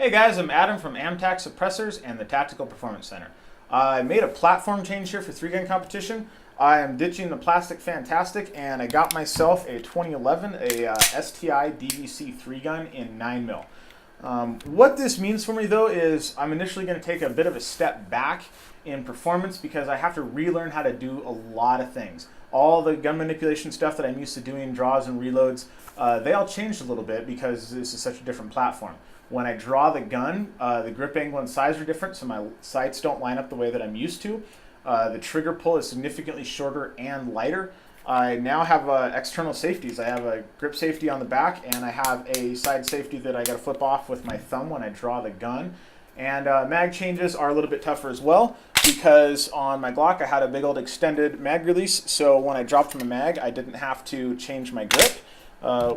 Hey guys, I'm Adam from Amtac Suppressors and the Tactical Performance Center. I made a platform change here for 3-gun competition. I am ditching the plastic Fantastic and I got myself a 2011 STI DVC 3-gun in 9mm. What this means for me though is I'm initially going to take a bit of a step back in performance because I have to relearn how to do a lot of things. All the gun manipulation stuff that I'm used to doing, draws and reloads, they all changed a little bit because this is such a different platform. When I draw the gun, the grip angle and size are different, so my sights don't line up the way that I'm used to. The trigger pull is significantly shorter and lighter. I now have external safeties. I have a grip safety on the back, and I have a side safety that I got to flip off with my thumb when I draw the gun. And mag changes are a little bit tougher as well because on my Glock I had a big old extended mag release, so when I dropped from the mag I didn't have to change my grip.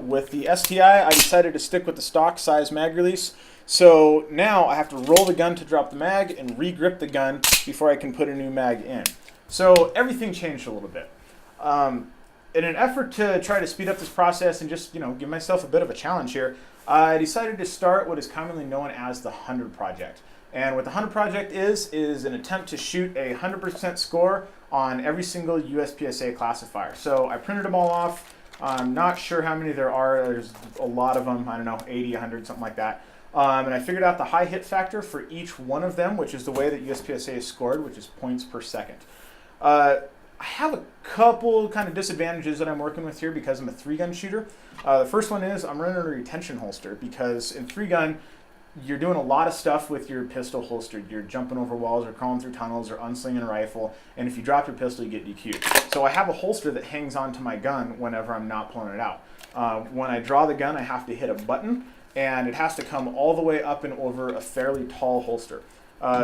With the STI, I decided to stick with the stock size mag release. So now I have to roll the gun to drop the mag and re-grip the gun before I can put a new mag in. So everything changed a little bit. In an effort to try to speed up this process and just give myself a bit of a challenge here, I decided to start what is commonly known as the 100 Project. And what the 100 Project is an attempt to shoot a 100% score on every single USPSA classifier. So I printed them all off. I'm not sure how many there are. There's a lot of them. I don't know, 80, 100, something like that. And I figured out the high hit factor for each one of them, which is the way that USPSA is scored, which is points per second. I have a couple kind of disadvantages that I'm working with here because I'm a 3-gun shooter. The first one is I'm running a retention holster because in 3-gun, you're doing a lot of stuff with your pistol holstered. You're jumping over walls or crawling through tunnels or unslinging a rifle, and if you drop your pistol, you get DQ'd. So I have a holster that hangs onto my gun whenever I'm not pulling it out. When I draw the gun, I have to hit a button, and it has to come all the way up and over a fairly tall holster.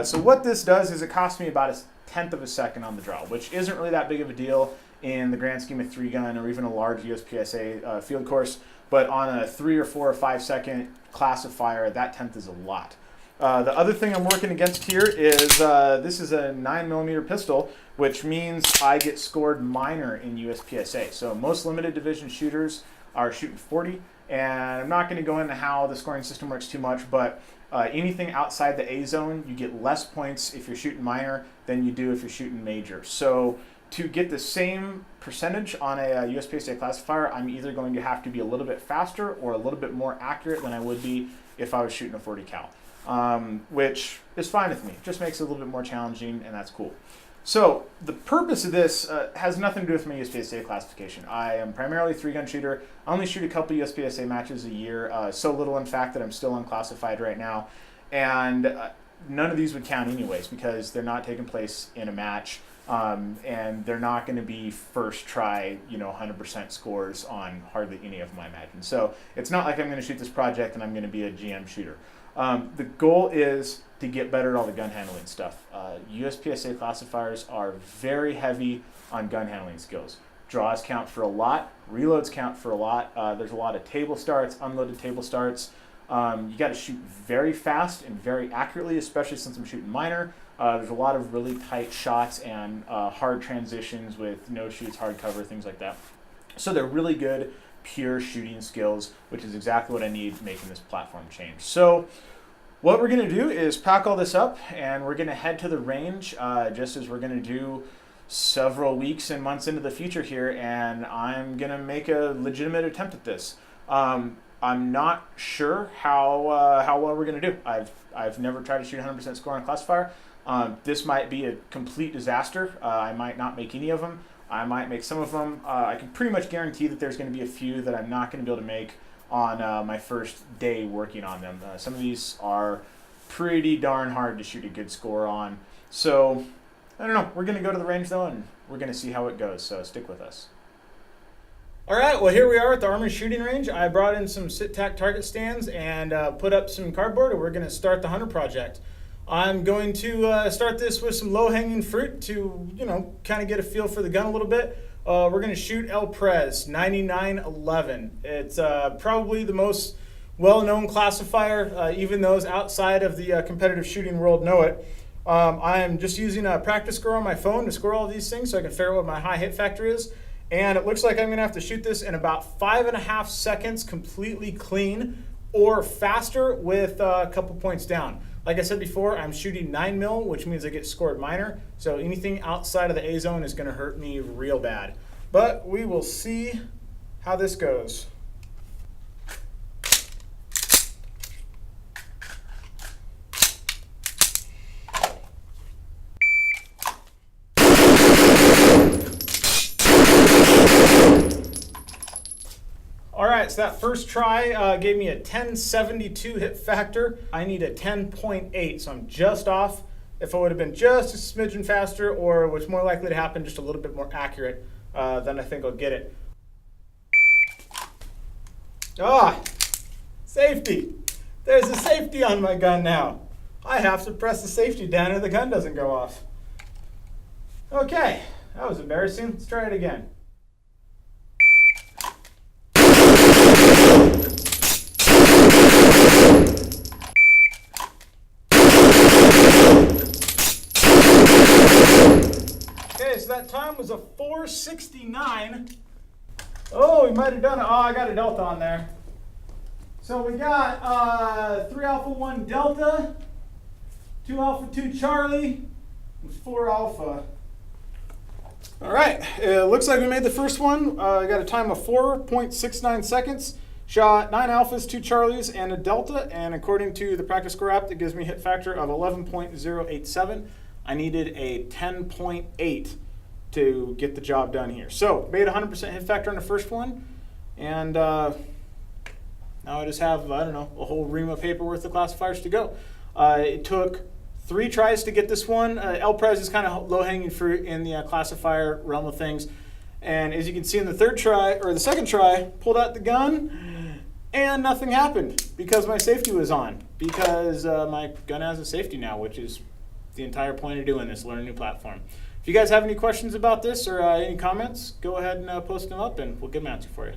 So what this does is it costs me about 1/10 of a second on the draw, which isn't really that big of a deal in the grand scheme of 3-gun or even a large USPSA field course, but on a 3 or 4 or 5 second classifier, that 1/10 is a lot. The other thing I'm working against here is this is a 9mm pistol, which means I get scored minor in USPSA. So most limited division shooters are shooting 40, and I'm not going to go into how the scoring system works too much, but anything outside the A zone, you get less points if you're shooting minor than you do if you're shooting major. So to get the same percentage on a USPSA classifier, I'm either going to have to be a little bit faster or a little bit more accurate than I would be if I was shooting a 40 cal, which is fine with me. It just makes it a little bit more challenging, and that's cool. So the purpose of this has nothing to do with my USPSA classification. I am primarily a 3-gun shooter. I only shoot a couple USPSA matches a year, so little in fact that I'm still unclassified right now. And none of these would count anyways because they're not taking place in a match. And they're not going to be first try, 100% scores on hardly any of them, I imagine. So it's not like I'm going to shoot this project and I'm going to be a GM shooter. The goal is to get better at all the gun handling stuff. USPSA classifiers are very heavy on gun handling skills. Draws count for a lot. Reloads count for a lot. There's a lot of table starts, unloaded table starts. You got to shoot very fast and very accurately, especially since I'm shooting minor. There's a lot of really tight shots and hard transitions with no shoots, hard cover, things like that. So they're really good, pure shooting skills, which is exactly what I need making this platform change. So what we're going to do is pack all this up, and we're going to head to the range just as we're going to do several weeks and months into the future here, and I'm going to make a legitimate attempt at this. I'm not sure how well we're going to do. I've never tried to shoot 100% score on a classifier. This might be a complete disaster. I might not make any of them. I might make some of them. I can pretty much guarantee that there's going to be a few that I'm not going to be able to make on my first day working on them. Some of these are pretty darn hard to shoot a good score on. So, I don't know. We're going to go to the range though, and we're going to see how it goes. So stick with us. All right, well, here we are at the Armory shooting range. I brought in some sit-tac target stands and put up some cardboard, and we're going to start the 100 Project. I'm going to start this with some low-hanging fruit to, kind of get a feel for the gun a little bit. We're going to shoot Prez 9911. It's probably the most well-known classifier. Even those outside of the competitive shooting world know it. I am just using a practice score on my phone to score all these things so I can figure out what my high hit factor is. And it looks like I'm going to have to shoot this in about 5.5 seconds completely clean or faster with a couple points down. Like I said before, I'm shooting 9mm, which means I get scored minor. So anything outside of the A zone is going to hurt me real bad. But we will see how this goes. All right, so that first try gave me a 1072 hit factor. I need a 10.8, so I'm just off. If I would have been just a smidgen faster, or what's more likely to happen, just a little bit more accurate, then I think I'll get it. Ah, safety. There's a safety on my gun now. I have to press the safety down or the gun doesn't go off. Okay, that was embarrassing. Let's try it again. Okay, so that time was a 469. Oh, we might have done it. Oh, I got a delta on there. So we got 3 Alpha 1 Delta, 2 Alpha 2 Charlie, and 4 Alpha. All right, it looks like we made the first one. I got a time of 4.69 seconds. Shot 9 Alphas, 2 Charlies, and a Delta. And according to the practice score app, it gives me a hit factor of 11.087. I needed a 10.8 to get the job done here. So made 100% hit factor on the first one. And now I just have, I don't know, a whole ream of paper worth of classifiers to go. It took 3 tries to get this one. Prez is kind of low-hanging fruit in the classifier realm of things. And as you can see in the third try, or the second try, pulled out the gun, and nothing happened because my safety was on. Because my gun has a safety now, which is the entire point of doing this, learn a new platform. If you guys have any questions about this or any comments, go ahead and post them up and we'll get an answer for you.